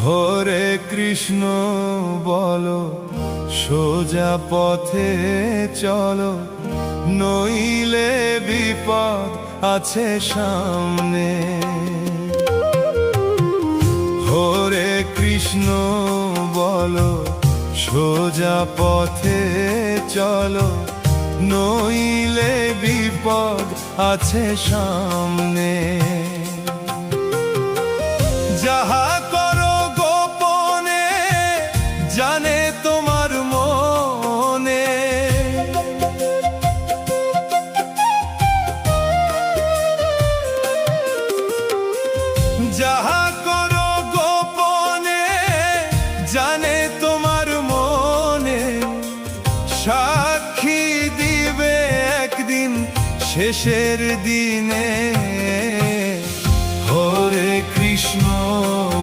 হরে কৃষ্ণ বলো, সোজা পথে চলো, নইলে বিপদ আছে সামনে। হরে কৃষ্ণ বলো, সোজা পথে চলো, নইলে বিপদ আছে সামনে। যাহা করো গোপনে জানে তোমার মনে, যাহা করো গোপনে জানে তোমার মনে, সাক্ষী দিবে একদিন শেষের দিনে।